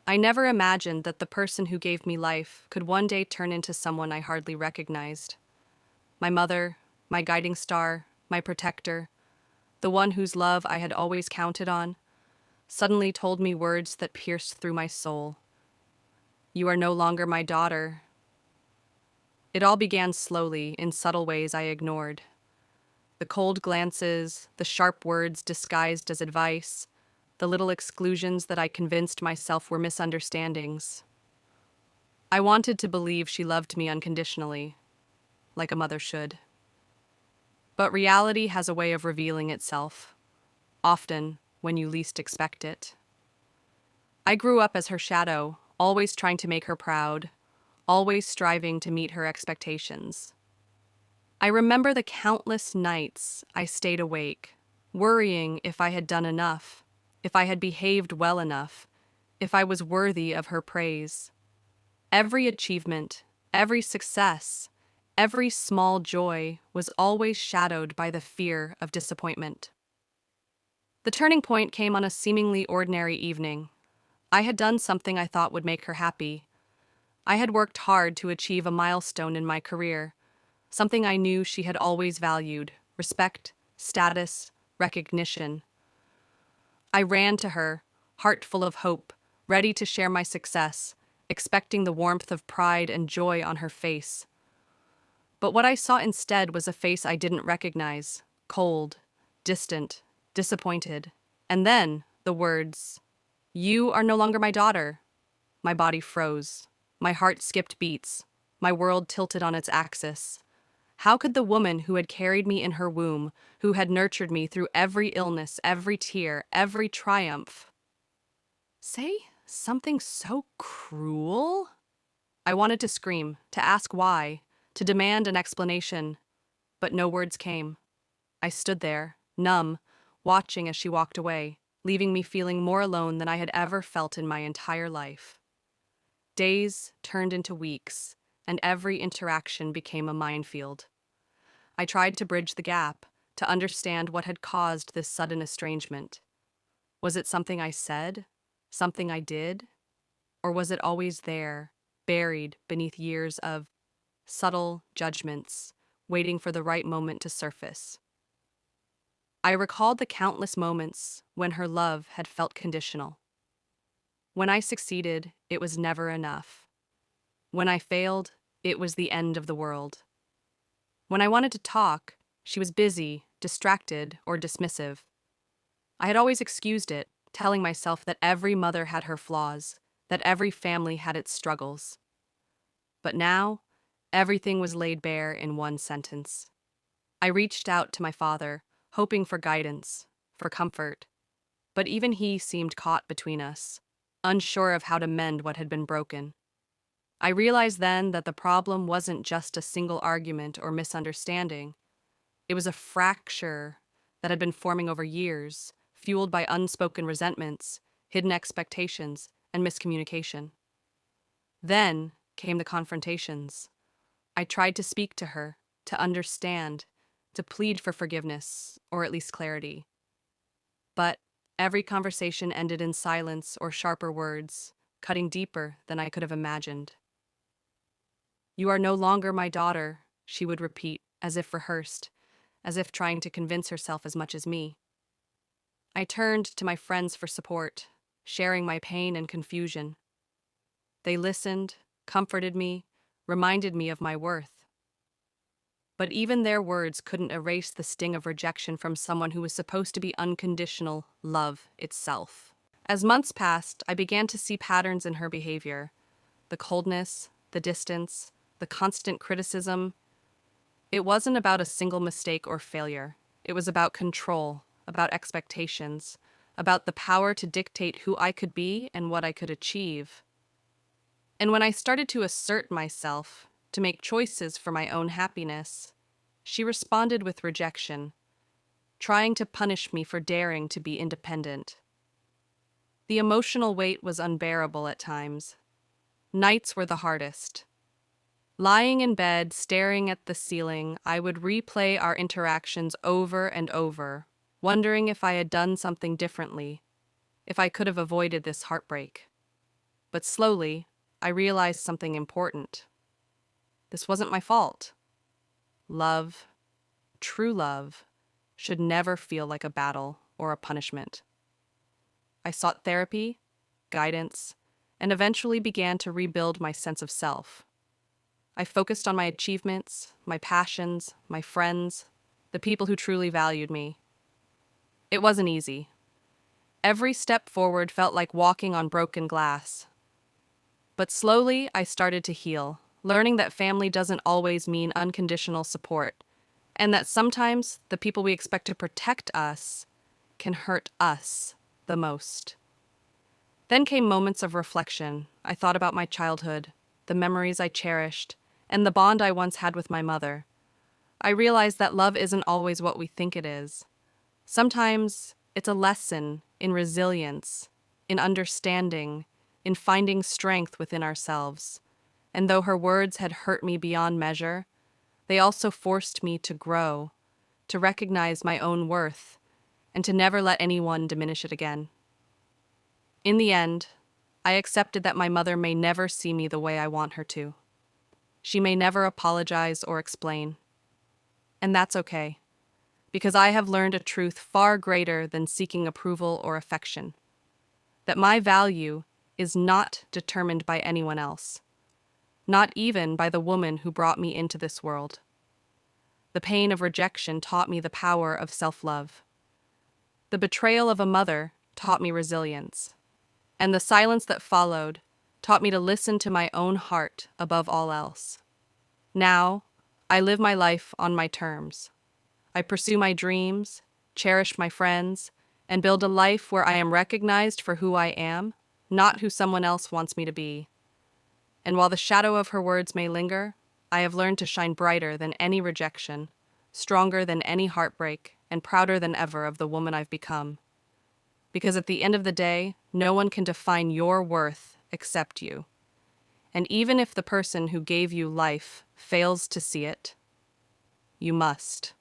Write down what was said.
I never imagined that the person who gave me life could one day turn into someone I hardly recognized. My mother, my guiding star, my protector, the one whose love I had always counted on, suddenly told me words that pierced through my soul. You are no longer my daughter. It all began slowly, in subtle ways I ignored. The cold glances, the sharp words disguised as advice, the little exclusions that I convinced myself were misunderstandings. I wanted to believe she loved me unconditionally, like a mother should. But reality has a way of revealing itself, often when you least expect it. I grew up as her shadow, always trying to make her proud, always striving to meet her expectations. I remember the countless nights I stayed awake, worrying if I had done enough, if I had behaved well enough, if I was worthy of her praise. Every achievement, every success, every small joy was always shadowed by the fear of disappointment. The turning point came on a seemingly ordinary evening. I had done something I thought would make her happy. I had worked hard to achieve a milestone in my career, something I knew she had always valued: respect, status, recognition. I ran to her, heart full of hope, ready to share my success, expecting the warmth of pride and joy on her face. But what I saw instead was a face I didn't recognize: cold, distant, disappointed. And then the words, "You are no longer my daughter." My body froze. My heart skipped beats. My world tilted on its axis. How could the woman who had carried me in her womb, who had nurtured me through every illness, every tear, every triumph, say something so cruel? I wanted to scream, to ask why, to demand an explanation, but no words came. I stood there, numb, watching as she walked away, leaving me feeling more alone than I had ever felt in my entire life. Days turned into weeks, and every interaction became a minefield. I tried to bridge the gap, to understand what had caused this sudden estrangement. Was it something I said? Something I did? Or was it always there, buried beneath years of subtle judgments, waiting for the right moment to surface? I recalled the countless moments when her love had felt conditional. When I succeeded, it was never enough. When I failed, it was the end of the world. When I wanted to talk, she was busy, distracted, or dismissive. I had always excused it, telling myself that every mother had her flaws, that every family had its struggles. But now, everything was laid bare in one sentence. I reached out to my father, hoping for guidance, for comfort. But even he seemed caught between us, unsure of how to mend what had been broken. I realized then that the problem wasn't just a single argument or misunderstanding. It was a fracture that had been forming over years, fueled by unspoken resentments, hidden expectations, and miscommunication. Then came the confrontations. I tried to speak to her, to understand, to plead for forgiveness, or at least clarity. But every conversation ended in silence or sharper words, cutting deeper than I could have imagined. "You are no longer my daughter," she would repeat, as if rehearsed, as if trying to convince herself as much as me. I turned to my friends for support, sharing my pain and confusion. They listened, comforted me, reminded me of my worth. But even their words couldn't erase the sting of rejection from someone who was supposed to be unconditional love itself. As months passed, I began to see patterns in her behavior: the coldness, the distance, the constant criticism. It wasn't about a single mistake or failure. It was about control, about expectations, about the power to dictate who I could be and what I could achieve. And when I started to assert myself, to make choices for my own happiness, she responded with rejection, trying to punish me for daring to be independent. The emotional weight was unbearable at times. Nights were the hardest. Lying in bed, staring at the ceiling, I would replay our interactions over and over, wondering if I had done something differently, if I could have avoided this heartbreak. But slowly, I realized something important. This wasn't my fault. Love, true love, should never feel like a battle or a punishment. I sought therapy, guidance, and eventually began to rebuild my sense of self. I focused on my achievements, my passions, my friends, the people who truly valued me. It wasn't easy. Every step forward felt like walking on broken glass. But slowly, I started to heal, learning that family doesn't always mean unconditional support, and that sometimes the people we expect to protect us can hurt us the most. Then came moments of reflection. I thought about my childhood, the memories I cherished, and the bond I once had with my mother. I realized that love isn't always what we think it is. Sometimes it's a lesson in resilience, in understanding, in finding strength within ourselves. And though her words had hurt me beyond measure, they also forced me to grow, to recognize my own worth, and to never let anyone diminish it again. In the end, I accepted that my mother may never see me the way I want her to. She may never apologize or explain. And that's okay, because I have learned a truth far greater than seeking approval or affection. That my value is not determined by anyone else, not even by the woman who brought me into this world. The pain of rejection taught me the power of self-love. The betrayal of a mother taught me resilience. And the silence that followed taught me to listen to my own heart above all else. Now, I live my life on my terms. I pursue my dreams, cherish my friends, and build a life where I am recognized for who I am, not who someone else wants me to be. And while the shadow of her words may linger, I have learned to shine brighter than any rejection, stronger than any heartbreak, and prouder than ever of the woman I've become. Because at the end of the day, no one can define your worth except you. And even if the person who gave you life fails to see it, you must.